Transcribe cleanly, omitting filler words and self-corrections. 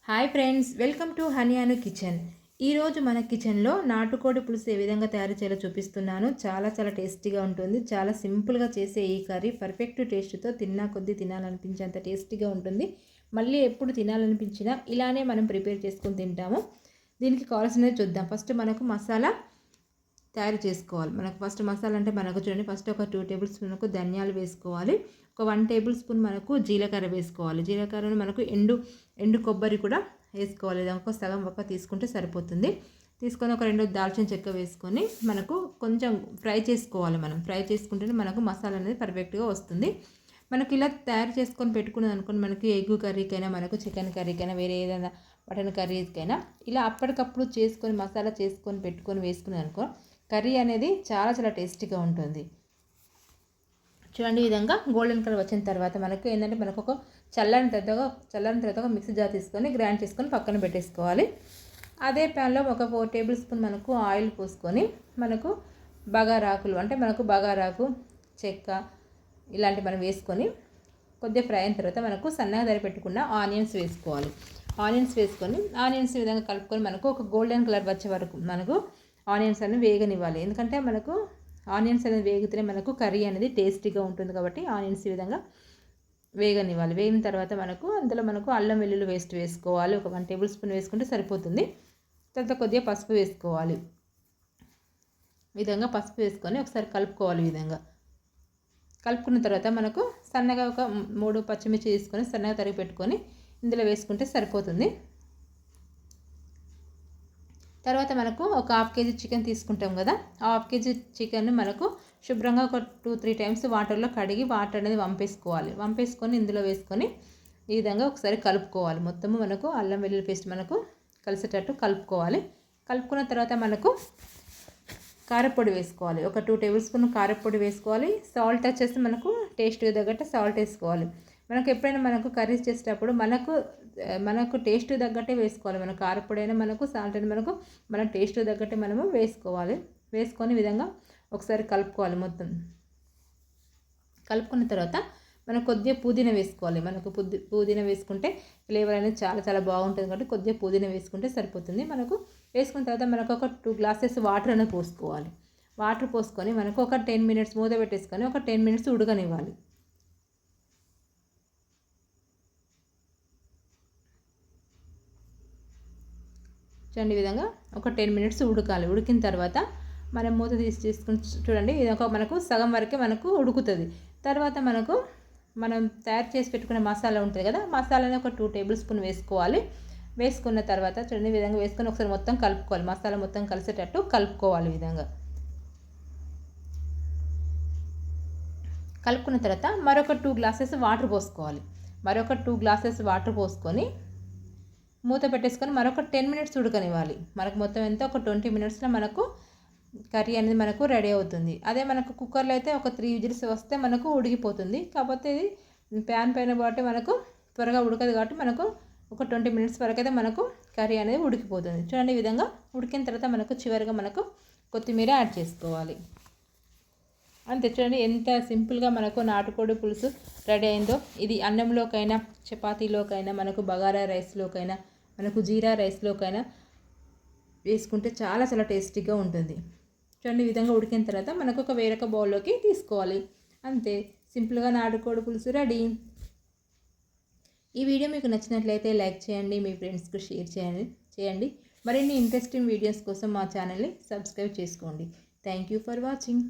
Hi friends, welcome to honey Anu kitchen. ఈరోజు మన కిచెన్లో నాటుకోడి పులుసు ఏ విధంగా తయారు చేయాలో చూపిస్తున్నాను. చాలా చాలా టేస్టీగా ఉంటుంది. చాలా సింపుల్గా చేసే ఈ కర్రీ పర్ఫెక్ట్ టేస్ట్తో తిన్నా కొద్దీ తినాలనిపించేంత టేస్టీగా ఉంటుంది. మళ్ళీ ఎప్పుడు తినాలనిపించినా ఇలానే మనం ప్రిపేర్ చేసుకొని తింటాము. దీనికి కావాల్సినవి చూద్దాం. ఫస్ట్ మనకు మసాలా తయారు చేసుకోవాలి. మనకు ఫస్ట్ మసాలా అంటే మనకు చూడండి, ఫస్ట్ ఒక 2 టేబుల్ స్పూన్లకు ధనియాలు వేసుకోవాలి. ఒక 1 టేబుల్ స్పూన్ మనకు జీలకర్ర వేసుకోవాలి. జీలకర్రను మనకు ఎండు కొబ్బరి కూడా వేసుకోవాలి. దానికి సగం ఒక్క తీసుకుంటే సరిపోతుంది. తీసుకొని ఒక 2 దాల్చిన చెక్క వేసుకొని మనకు కొంచెం ఫ్రై చేసుకోవాలి. మనం ఫ్రై చేసుకుంటేనే మనకు మసాలా అనేది పర్ఫెక్ట్గా వస్తుంది. మనకి ఇలా తయారు చేసుకొని పెట్టుకున్నది అనుకోండి, మనకి ఎగ్ కర్రీకైనా, మనకు చికెన్ కర్రీకైనా, వేరే ఏదైనా మటన్ కర్రీకైనా ఇలా అప్పటికప్పుడు చేసుకొని మసాలా చేసుకొని పెట్టుకొని వేసుకున్నది అనుకో, కర్రీ అనేది చాలా చాలా టేస్టీగా ఉంటుంది. చూడండి, ఈ విధంగా గోల్డెన్ కలర్ వచ్చిన తర్వాత మనకు ఏంటంటే మనకు ఒక చల్లని తర్వాత ఒక మిక్సీ జార్ తీసుకొని గ్రైండ్ చేసుకొని పక్కన పెట్టేసుకోవాలి. అదే ప్యాన్లో ఒక 4 టేబుల్ స్పూన్ మనకు ఆయిల్ పోసుకొని మనకు బగారాకులు అంటే మనకు బగారాకు చెక్క ఇలాంటివి మనం వేసుకొని కొద్దిగా ఫ్రై అయిన తర్వాత మనకు సన్నగా తరిగి పెట్టుకున్న ఆనియన్స్ వేసుకోవాలి. ఆనియన్స్ వేసుకొని ఆనియన్స్ ఈ విధంగా కలుపుకొని మనకు ఒక గోల్డెన్ కలర్ వచ్చే వరకు మనకు ఆనియన్స్ అనేది వేగనివ్వాలి. ఎందుకంటే మనకు ఆనియన్స్ అనేది వేగితేనే మనకు కర్రీ అనేది టేస్టీగా ఉంటుంది. కాబట్టి ఆనియన్స్ ఈ విధంగా వేగనివ్వాలి. వేగిన తర్వాత అందులో మనకు అల్లం వెల్లుల్లి పేస్ట్ వేసుకోవాలి. ఒక 1 టేబుల్ స్పూన్ వేసుకుంటే సరిపోతుంది. తర్వాత కొద్దిగా పసుపు వేసుకోవాలి. ఈ విధంగా పసుపు వేసుకొని ఒకసారి కలుపుకోవాలి. ఈ విధంగా కలుపుకున్న తర్వాత మనకు సన్నగా ఒక 3 పచ్చిమిర్చి తీసుకొని సన్నగా తరిగి పెట్టుకొని ఇందులో వేసుకుంటే సరిపోతుంది. తర్వాత మనకు ఒక 1/2 కేజీ చికెన్ తీసుకుంటాం కదా, ఆ 1/2 కేజీ చికెన్ మనకు శుభ్రంగా ఒక 2-3 టైమ్స్ వాటర్లో కడిగి వాటర్ అనేది వంపేసుకొని ఇందులో వేసుకొని ఈ విధంగా ఒకసారి కలుపుకోవాలి. మొత్తము మనకు అల్లం వెల్లుల్లి పేస్ట్ మనకు కలిసేటట్టు కలుపుకోవాలి. కలుపుకున్న తర్వాత మనకు కారపొడి వేసుకోవాలి. ఒక 2 టేబుల్ స్పూన్ కారపొడి వేసుకోవాలి. సాల్ట్ వచ్చేసి మనకు టేస్ట్కి తగ్గట్టు సాల్ట్ వేసుకోవాలి. మనకు ఎప్పుడైనా మనకు కర్రీస్ చేసేటప్పుడు మనకు టేస్ట్ తగ్గట్టే వేసుకోవాలి. మన కారపొడి అయినా మనకు సాల్ట్ అయినా మనకు మన టేస్ట్ తగ్గట్టే మనము వేసుకోవాలి. వేసుకొని విధంగా ఒకసారి కలుపుకోవాలి. మొత్తం కలుపుకున్న తర్వాత మనకు కొద్దిగా పుదీనా వేసుకోవాలి. మనకు పుదీనా వేసుకుంటే ఫ్లేవర్ అనేది చాలా చాలా బాగుంటుంది. కాబట్టి కొద్దిగా పుదీనా వేసుకుంటే సరిపోతుంది. మనకు వేసుకున్న తర్వాత మనకు ఒక 2 గ్లాసెస్ వాటర్ అనేది పోసుకోవాలి. వాటర్ పోసుకొని మనకు ఒక 10 మినిట్స్ మూత పెట్టేసుకొని ఒక 10 మినిట్స్ ఉడకనివ్వాలి. చూడండి, ఈ విధంగా ఒక 10 మినిట్స్ ఉడకాలి. ఉడికిన తర్వాత మనం మూత తీసుకుని చూడండి, ఇది ఒక మనకు సగం వరకే మనకు ఉడుకుతుంది. తర్వాత మనం తయారు చేసి పెట్టుకునే మసాలా ఉంటుంది కదా, మసాలాని ఒక 2 టేబుల్ స్పూన్ వేసుకోవాలి. వేసుకున్న తర్వాత చూడండి, ఈ విధంగా వేసుకొని ఒకసారి మొత్తం కలుపుకోవాలి. మసాలా మొత్తం కలిసేటట్టు కలుపుకోవాలి. ఈ విధంగా కలుపుకున్న తర్వాత మరొక 2 గ్లాసెస్ వాటర్ పోసుకోవాలి. మరొక 2 గ్లాసెస్ వాటర్ పోసుకొని మూత పెట్టేసుకొని మరొక 10 మినిట్స్ ఉడకనివ్వాలి. మనకు మొత్తం ఎంత ఒక 20 మినిట్స్లో మనకు కర్రీ అనేది మనకు రెడీ అవుతుంది. అదే మనకు కుక్కర్లో అయితే ఒక 3 విజిల్స్ వస్తే మనకు ఉడికిపోతుంది. కాకపోతే ఇది ప్యాన్ పైన కాబట్టి మనకు త్వరగా ఉడకదు. కాబట్టి మనకు ఒక 20 మినిట్స్ వరకు అయితే మనకు కర్రీ అనేది ఉడికిపోతుంది. చూడండి, ఈ విధంగా ఉడికిన తర్వాత మనకు చివరిగా మనకు కొత్తిమీర యాడ్ చేసుకోవాలి. అంతే. చూడండి, ఎంత సింపుల్గా మనకు నాటుకోడి పులుసు రెడీ అయిందో. ఇది అన్నంలోకైనా, చపాతీలోకైనా, మనకు బగారా రైస్లోకైనా, మనకు జీరా రైస్లోకైనా వేసుకుంటే చాలా చాలా టేస్టీగా ఉంటుంది. చూడండి, ఈ విధంగా ఉడికిన తర్వాత మనకు ఒక వేరొక బౌల్లోకి తీసుకోవాలి. అంతే, సింపుల్గా నాటుకోడి పులుసు రెడీ. ఈ వీడియో మీకు నచ్చినట్లయితే లైక్ చేయండి, మీ ఫ్రెండ్స్కి షేర్ చేయండి. మరిన్ని ఇంట్రెస్టింగ్ వీడియోస్ కోసం మా ఛానల్ని సబ్స్క్రైబ్ చేసుకోండి. Thank you for watching.